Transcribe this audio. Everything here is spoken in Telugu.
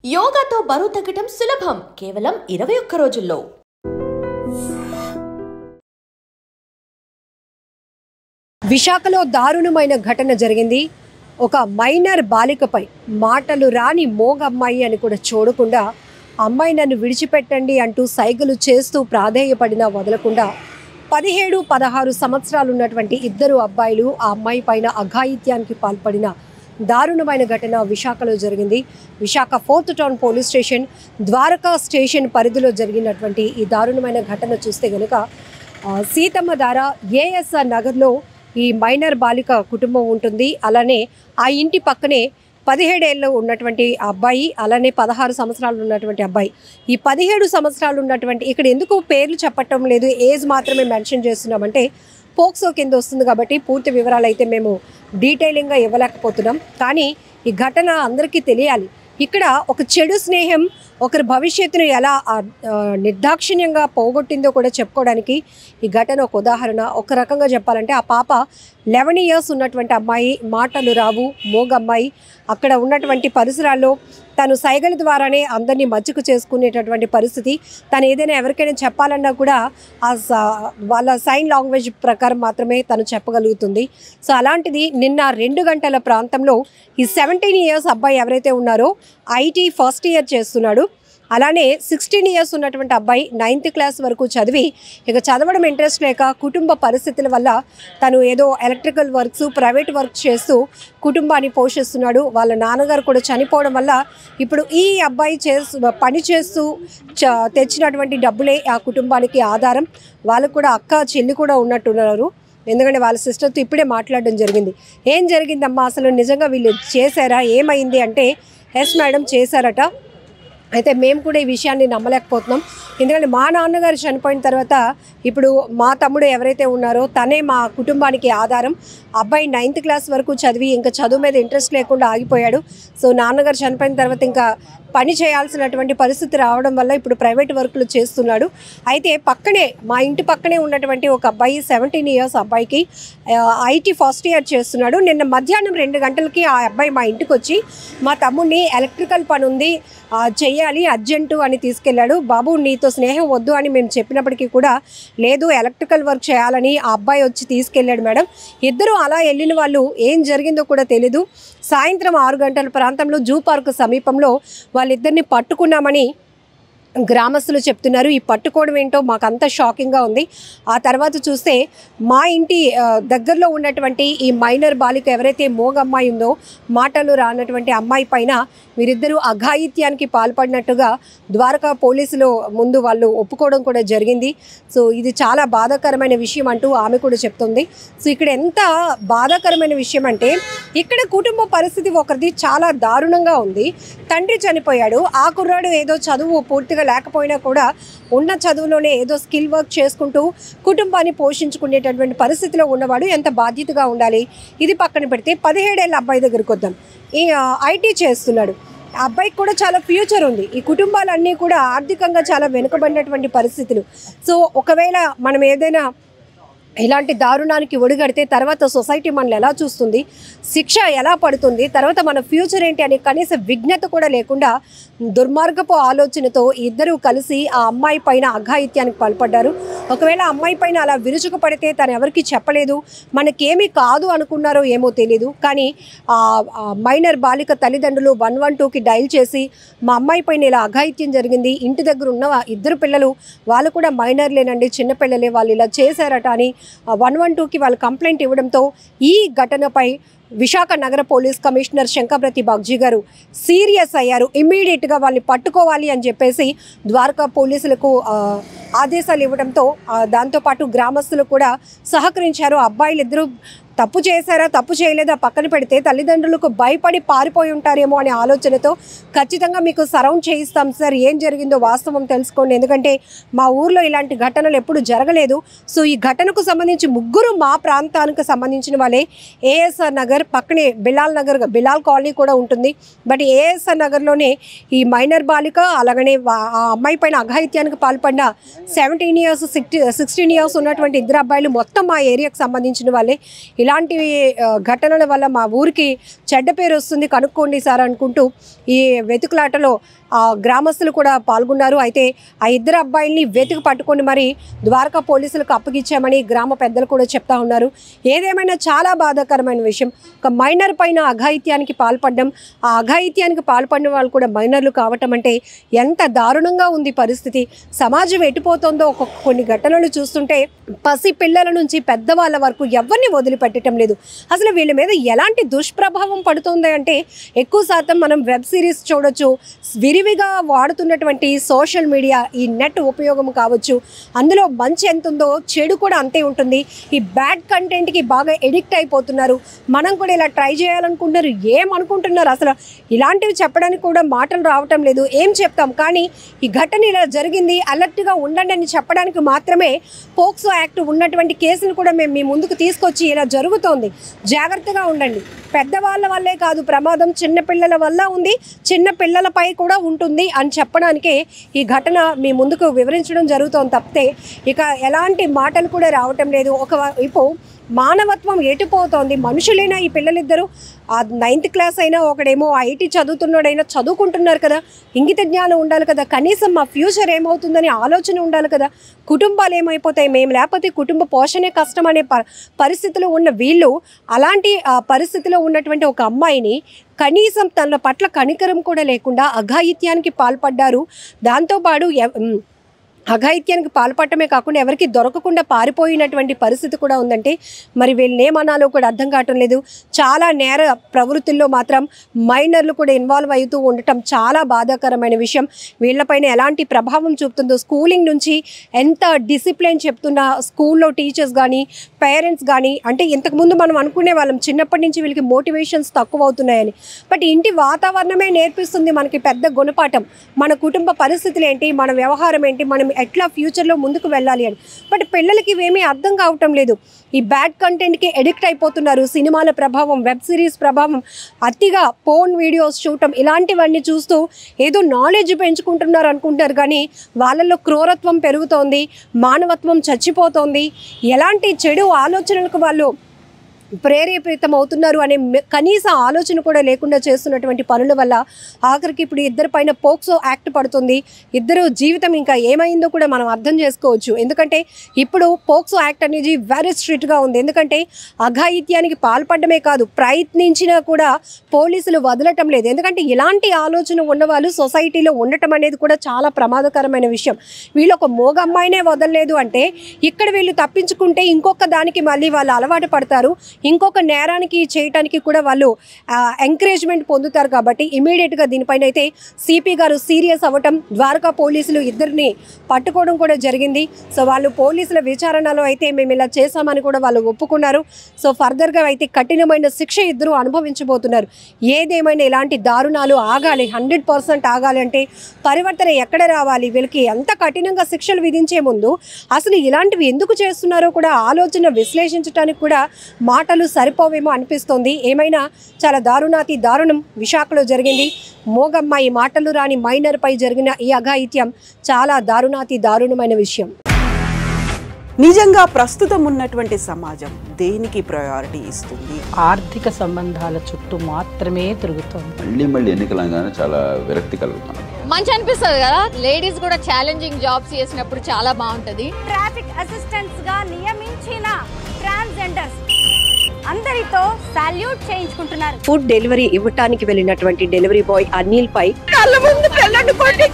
యోగాతో బరువు తగ్గడం సులభం కేవలం 21 రోజుల్లో. విశాఖలో దారుణమైన ఘటన జరిగింది. ఒక మైనర్ బాలికపై మాటలు రాని మోగమ్మాయి అని కూడా చూడకుండా అమ్మాయి నన్ను విడిచిపెట్టండి అంటూ సైగలు చేస్తూ ప్రాధేయపడినా వదలకుండా 17-16 సంవత్సరాలు ఉన్నటువంటి ఇద్దరు అబ్బాయిలు ఆ అమ్మాయి పైన అఘాయిత్యానికి పాల్పడిన దారుణమైన ఘటన విశాఖలో జరిగింది. Visakha 4th town police station Dwaraka station పరిధిలో జరిగినటువంటి ఈ దారుణమైన ఘటన చూస్తే కనుక సీతమ్మ దార ఏఎస్ఆర్ నగర్లో ఈ మైనర్ బాలిక కుటుంబం ఉంటుంది. అలానే ఆ ఇంటి పక్కనే 17 ఏళ్ళు ఉన్నటువంటి అబ్బాయి, అలానే 16 సంవత్సరాలు ఉన్నటువంటి అబ్బాయి. ఈ 17 సంవత్సరాలు ఉన్నటువంటి ఇక్కడ ఎందుకు పేర్లు చెప్పటం లేదు, ఏజ్ మాత్రమే మెన్షన్ చేస్తున్నామంటే పోక్సో కింద వస్తుంది కాబట్టి పూర్తి వివరాలు అయితే మేము డీటెయిలింగ్గా ఇవ్వలేకపోతున్నాం. కానీ ఈ ఘటన అందరికీ తెలియాలి. ఇక్కడ ఒక చెడు స్నేహం ఒకరి భవిష్యత్తును ఎలా నిర్దాక్షిణ్యంగా పోగొట్టిందో కూడా చెప్పుకోవడానికి ఈ ఘటన ఒక ఉదాహరణ. ఒక రకంగా చెప్పాలంటే ఆ పాప 11 ఇయర్స్ ఉన్నటువంటి అమ్మాయి, మాటలు రావు, మోగమ్మాయి. అక్కడ ఉన్నటువంటి పరిసరాల్లో తను సైగల ద్వారానే అందరినీ మచ్చుకు చేసుకునేటటువంటి పరిస్థితి. తను ఏదైనా ఎవరికైనా చెప్పాలన్నా కూడా వాళ్ళ సైన్ లాంగ్వేజ్ ప్రకారం మాత్రమే తను చెప్పగలుగుతుంది. సో అలాంటిది నిన్న 2 గంటల ప్రాంతంలో ఈ 17 ఇయర్స్ అబ్బాయి ఎవరైతే ఉన్నారో ఐటీ ఫస్ట్ ఇయర్ చేస్తున్నాడు. అలానే 16 ఇయర్స్ ఉన్నటువంటి అబ్బాయి 9th క్లాస్ వరకు చదివి ఇక చదవడం ఇంట్రెస్ట్ లేక కుటుంబ పరిస్థితుల వల్ల తను ఏదో ఎలక్ట్రికల్ వర్క్స్, ప్రైవేట్ వర్క్స్ చేస్తూ కుటుంబాన్ని పోషిస్తున్నాడు. వాళ్ళ నాన్నగారు కూడా చనిపోవడం వల్ల ఇప్పుడు ఈ అబ్బాయి పని చేస్తూ తెచ్చినటువంటి డబ్బులే ఆ కుటుంబానికి ఆధారం. వాళ్ళకు కూడా అక్క చెల్లి కూడా ఉన్నట్టున్నారు. ఎందుకంటే వాళ్ళ సిస్టర్తో ఇప్పుడే మాట్లాడడం జరిగింది. ఏం జరిగిందమ్మా, అసలు నిజంగా వీళ్ళు చేశారా, ఏమైంది అంటే ఎస్ మేడం చేశారట. అయితే మేము కూడా ఈ విషయాన్ని నమ్మలేకపోతున్నాం. ఎందుకంటే మా నాన్నగారు చనిపోయిన తర్వాత ఇప్పుడు మా తమ్ముడు ఎవరైతే ఉన్నారో తనే మా కుటుంబానికి ఆధారం. అబ్బాయి 9th క్లాస్ వరకు చదివి ఇంకా చదువు మీద ఇంట్రెస్ట్ లేకుండా ఆగిపోయాడు. సో నాన్నగారు చనిపోయిన తర్వాత ఇంకా పని చేయాల్సినటువంటి పరిస్థితి రావడం వల్ల ఇప్పుడు ప్రైవేట్ వర్కులు చేస్తున్నాడు. అయితే పక్కనే మా ఇంటి పక్కనే ఉన్నటువంటి ఒక అబ్బాయి 17 ఇయర్స్ అబ్బాయికి ఐటీ ఫస్ట్ ఇయర్ చేస్తున్నాడు. నిన్న మధ్యాహ్నం 2 గంటలకి ఆ అబ్బాయి మా ఇంటికి వచ్చి మా తమ్ముడిని ఎలక్ట్రికల్ పని ఉంది చెయ్యాలి అర్జెంటు అని తీసుకెళ్ళాడు. బాబు నీతో స్నేహం వద్దు అని మేము చెప్పినప్పటికీ కూడా లేదు ఎలక్ట్రికల్ వర్క్ చేయాలని ఆ అబ్బాయి వచ్చి తీసుకెళ్ళాడు మేడం. ఇద్దరు అలా వెళ్ళిన వాళ్ళు ఏం జరిగిందో కూడా తెలీదు. సాయంత్రం 6 గంటల ప్రాంతంలో జూ పార్క్ సమీపంలో వాళ్ళిద్దరిని పట్టుకున్నామని గ్రామస్తులు చెప్తున్నారు. ఈ పట్టుకోవడం ఏంటో మాకు అంత షాకింగ్గా ఉంది. ఆ తర్వాత చూస్తే మా ఇంటి దగ్గరలో ఉన్నటువంటి ఈ మైనర్ బాలిక ఎవరైతే మోగమ్మాయి ఉందో మాటలు రానటువంటి అమ్మాయి పైన వీరిద్దరూ అఘాయిత్యానికి పాల్పడినట్టుగా ద్వారకా పోలీసులు ముందు వాళ్ళు ఒప్పుకోవడం కూడా జరిగింది. సో ఇది చాలా బాధాకరమైన విషయం అంటూ ఆమె కూడా చెప్తుంది. సో ఇక్కడ ఎంత బాధాకరమైన విషయం అంటే ఇక్కడ కుటుంబ పరిస్థితి ఒకరిది చాలా దారుణంగా ఉంది. తండ్రి చనిపోయాడు. ఆ కుర్రాడు ఏదో చదువు పూర్తిగా లేకపోయినా కూడా ఉన్న చదువులోనే ఏదో స్కిల్ వర్క్ చేసుకుంటూ కుటుంబాన్ని పోషించుకునేటటువంటి పరిస్థితిలో ఉన్నవాడు ఎంత బాధ్యతగా ఉండాలి. ఇది పక్కన పెడితే 17 ఏళ్ళ అబ్బాయి దగ్గరికి వద్దాం. ఈ ఐటీ చేస్తున్నాడు. అబ్బాయికి కూడా చాలా ఫ్యూచర్ ఉంది. ఈ కుటుంబాలన్నీ కూడా ఆర్థికంగా చాలా వెనుకబడినటువంటి పరిస్థితులు. సో ఒకవేళ మనం ఏదైనా ఇలాంటి దారుణానికి ఒడిగడితే తర్వాత సొసైటీ మనల్ని ఎలా చూస్తుంది, శిక్ష ఎలా పడుతుంది, తర్వాత మన ఫ్యూచర్ ఏంటి అనే కనీస విజ్ఞత కూడా లేకుండా దుర్మార్గపు ఆలోచనతో ఇద్దరూ కలిసి ఆ అమ్మాయి పైన అఘాయిత్యానికి పాల్పడ్డారు. ఒకవేళ అమ్మాయి పైన అలా విరుచుకు పడితే తను ఎవరికి చెప్పలేదు, మనకేమీ కాదు అనుకున్నారో ఏమో తెలీదు. కానీ మైనర్ బాలిక తల్లిదండ్రులు 112కి డైల్ చేసి మా అమ్మాయి పైన ఇలా అఘాయిత్యం జరిగింది, ఇంటి దగ్గర ఉన్న ఇద్దరు పిల్లలు వాళ్ళు కూడా మైనర్లేనండి, చిన్నపిల్లలే, వాళ్ళు ఇలా చేశారట అని 112కి వాళ్ళు కంప్లైంట్ ఇవ్వడంతో ఈ ఘటనపై విశాఖ నగర పోలీస్ కమిషనర్ శంకబ్రతి బాగ్జీ గారు సీరియస్ అయ్యారు. ఇమ్మీడియట్గా వాళ్ళని పట్టుకోవాలి అని చెప్పేసి ద్వారకా పోలీసులకు ఆదేశాలు ఇవ్వడంతో దాంతోపాటు గ్రామస్తులు కూడా సహకరించారు. అబ్బాయిలు ఇద్దరు తప్పు చేశారా తప్పు చేయలేదా పక్కన పెడితే తల్లిదండ్రులకు భయపడి పారిపోయి ఉంటారేమో అనే ఆలోచనతో ఖచ్చితంగా మీకు సరౌండ్ చేయిస్తాం సార్, ఏం జరిగిందో వాస్తవం తెలుసుకోండి, ఎందుకంటే మా ఊర్లో ఇలాంటి ఘటనలు ఎప్పుడు జరగలేదు. సో ఈ ఘటనకు సంబంధించి ముగ్గురు మా ప్రాంతానికి సంబంధించిన వాళ్ళే. ఏఎస్ఆర్ నగర్ పక్కనే బిలాల్ కాలనీ కూడా ఉంటుంది. బట్ ఏఎస్ఆర్ నగర్లోనే ఈ మైనర్ బాలిక అలాగనే ఆ అమ్మాయి పైన అఘాయిత్యానికి పాల్పడిన 17 ఇయర్స్ 16 ఇయర్స్ ఉన్నటువంటి ఇద్దరు అబ్బాయిలు మొత్తం మా ఏరియాకు సంబంధించిన వాళ్ళే. ఇలాంటి ఘటనల వల్ల మా ఊరికి చెడ్డ పేరు వస్తుంది, కనుక్కోండి సార్ అనుకుంటూ ఈ వెతుకులాటలో గ్రామస్తులు కూడా పాల్గొన్నారు. అయితే ఆ ఇద్దరు అబ్బాయిల్ని వెతికి పట్టుకొని మరి ద్వారకా పోలీసులకు అప్పగించామని గ్రామ పెద్దలు కూడా చెప్తా ఉన్నారు. ఏదేమైనా చాలా బాధాకరమైన విషయం. ఒక మైనర్ పైన అఘాయిత్యానికి పాల్పడడం, ఆ అఘాయిత్యానికి పాల్పడిన వాళ్ళు కూడా మైనర్లు కావటం అంటే ఎంత దారుణంగా ఉంది పరిస్థితి. సమాజం ఎటుపోతుందో కొన్ని ఘటనలు చూస్తుంటే పసి పిల్లల నుంచి పెద్దవాళ్ళ వరకు ఎవరిని వదిలిపెట్టడం లేదు. అసలు వీళ్ళ మీద ఎలాంటి దుష్ప్రభావం పడుతుంది అంటే ఎక్కువ శాతం మనం వెబ్ సిరీస్ చూడొచ్చు, విరివిగా వాడుతున్నటువంటి సోషల్ మీడియా, ఈ నెట్ ఉపయోగం కావచ్చు, అందులో మంచి ఎంత ఉందో చెడు కూడా అంతే ఉంటుంది. ఈ బ్యాడ్ కంటెంట్కి బాగా ఎడిక్ట్ అయిపోతున్నారు. మనం కూడా ఇలా ట్రై చేయాలనుకుంటున్నారు, ఏమనుకుంటున్నారు అసలు ఇలాంటివి చెప్పడానికి కూడా మాటలు రావటం లేదు. ఏం చెప్తాం, కానీ ఈ ఘటన ఇలా జరిగింది, అలర్ట్గా ఉండండి అని చెప్పడానికి మాత్రమే పోక్సో యాక్ట్ ఉన్నటువంటి కేసును కూడా మేము మీ ముందుకు తీసుకొచ్చి ఇలా జరుగుతోంది, జాగ్రత్తగా ఉండండి. పెద్దవాళ్ళ వల్లే కాదు ప్రమాదం, చిన్నపిల్లల వల్ల ఉంది, చిన్న పిల్లలపై కూడా ఉంటుంది అని చెప్పడానికే ఈ ఘటన మీ ముందుకు వివరించడం జరుగుతోంది తప్పితే ఇక ఎలాంటి మాటలు కూడా రావటం లేదు. ఒకవైపు మానవత్వం ఎటుపోతోంది. మనుషులైనా ఈ పిల్లలిద్దరూ 9th క్లాస్ అయినా, ఒకడేమో IT చదువుతున్నాడైనా చదువుకుంటున్నారు కదా, ఇంగిత జ్ఞానం ఉండాలి కదా, కనీసం మా ఫ్యూచర్ ఏమవుతుందని ఆలోచన ఉండాలి కదా. కుటుంబాలు ఏమైపోతాయి, మేము లేకపోతే కుటుంబ పోషణే కష్టం అనే పరిస్థితిలో ఉన్న వీళ్ళు అలాంటి పరిస్థితిలో ఉన్నటువంటి ఒక అమ్మాయిని కనీసం తన పట్ల కనికరం కూడా లేకుండా అఘాయిత్యానికి పాల్పడ్డారు. దాంతోపాటు అఘాయిత్యానికి పాల్పడటమే కాకుండా ఎవరికి దొరకకుండా పారిపోయినటువంటి పరిస్థితి కూడా ఉందంటే మరి వీళ్ళని ఏమనాలో కూడా అర్థం కావటం లేదు. చాలా నేర ప్రవృత్తుల్లో మాత్రం మైనర్లు కూడా ఇన్వాల్వ్ అవుతూ ఉండటం చాలా బాధాకరమైన విషయం. వీళ్ళపైన ఎలాంటి ప్రభావం చూపుతుందో, స్కూలింగ్ నుంచి ఎంత డిసిప్లిన్ చెప్తున్నా స్కూల్లో టీచర్స్ కానీ పేరెంట్స్ కానీ, అంటే ఇంతకుముందు మనం అనుకునే వాళ్ళం చిన్నప్పటి నుంచి వీళ్ళకి మోటివేషన్స్ తక్కువ అవుతున్నాయని, బట్ ఇంటి వాతావరణమే నేర్పిస్తుంది మనకి పెద్ద గుణపాఠం. మన కుటుంబ పరిస్థితులు ఏంటి, మన వ్యవహారం ఏంటి, మనం ఎట్లా ఫ్యూచర్లో ముందుకు వెళ్ళాలి అని. బట్ పిల్లలకి ఇవేమీ అర్థం కావటం లేదు. ఈ బ్యాడ్ కంటెంట్కి ఎడిక్ట్ అయిపోతున్నారు. సినిమాల ప్రభావం, వెబ్ సిరీస్ ప్రభావం, అతిగా ఫోన్ వీడియోస్ చూడటం, ఇలాంటివన్నీ చూస్తూ ఏదో నాలెడ్జ్ పెంచుకుంటున్నారు అనుకుంటారు, కానీ వాళ్ళల్లో క్రూరత్వం పెరుగుతోంది, మానవత్వం చచ్చిపోతోంది. ఎలాంటి చెడు ఆలోచనలకు వాళ్ళు ప్రేరేపితం అవుతున్నారు అనే కనీస ఆలోచన కూడా లేకుండా చేస్తున్నటువంటి పనుల వల్ల ఆఖరికి ఇప్పుడు ఇద్దరి పైన పోక్సో యాక్ట్ పడుతుంది. ఇద్దరు జీవితం ఇంకా ఏమైందో కూడా మనం అర్థం చేసుకోవచ్చు. ఎందుకంటే ఇప్పుడు పోక్సో యాక్ట్ అనేది వెరీ స్ట్రిక్ట్గా ఉంది. ఎందుకంటే అఘాయిత్యానికి పాల్పడమే కాదు, ప్రయత్నించినా కూడా పోలీసులు వదలటం లేదు. ఎందుకంటే ఇలాంటి ఆలోచన ఉన్నవాళ్ళు సొసైటీలో ఉండటం అనేది కూడా చాలా ప్రమాదకరమైన విషయం. వీళ్ళు ఒక మోగ అమ్మాయినే వదలలేదు అంటే ఇక్కడ వీళ్ళు తప్పించుకుంటే ఇంకొక దానికి మళ్ళీ వాళ్ళు అలవాటు పడతారు, ఇంకొక నేరానికి చేయటానికి కూడా వాళ్ళు ఎంకరేజ్మెంట్ పొందుతారు. కాబట్టి ఇమీడియట్గా దీనిపైన అయితే సిపి గారు సీరియస్ అవ్వటం, ద్వారకా పోలీసులు ఇద్దరిని పట్టుకోవడం కూడా జరిగింది. సో వాళ్ళు పోలీసుల విచారణలో అయితే మేము ఇలా చేశామని కూడా వాళ్ళు ఒప్పుకున్నారు. సో ఫర్దర్గా అయితే కఠినమైన శిక్ష ఇద్దరు అనుభవించబోతున్నారు. ఏదేమైనా ఇలాంటి దారుణాలు ఆగాలి, 100% ఆగాలి అంటే పరివర్తన ఎక్కడ రావాలి, వీళ్ళకి ఎంత కఠినంగా శిక్షలు విధించే ముందు అసలు ఇలాంటివి ఎందుకు చేస్తున్నారో కూడా ఆలోచన విశ్లేషించడానికి కూడా మాటలు సరిపోవేమో అనిపిస్తోంది. ఏమైనా చాలా దారుణాతి దారుణం విశాఖలో జరిగింది. మోగమ్మాయి మాటలు రాని మైనర్ పై జరిగిన ఈ అఘాయిత్యం చాలా దారుణాతి దారుణమైన విషయం. నిజంగా ప్రస్తుతం ఉన్నటువంటి సమాజం దేనికి ప్రయారిటీ ఇస్తుంది? ఆర్థిక సంబంధాల చుట్టూ మాత్రమే తిరుగుతుంది. మళ్ళీ ఎన్నికలంగానే చాలా విరక్తి కలుగుతాను. మంచి అనిపిస్తుంది కదా, లేడీస్ కూడా ఛాలెంజింగ్ జాబ్స్ చేసినప్పుడు చాలా బాగుంటది. ట్రాఫిక్ అసిస్టెంట్స్ గా నియమించిన ట్రాన్స్జెండర్స్ అందరితో సాల్యూట్ చేయించుకుంటున్నారు. ఫుడ్ డెలివరీ ఇవ్వటానికి వెళ్ళినటువంటి డెలివరీ బాయ్ అనిల్ పై కళ్ళ ముందు పిల్లల్ని కొట్టి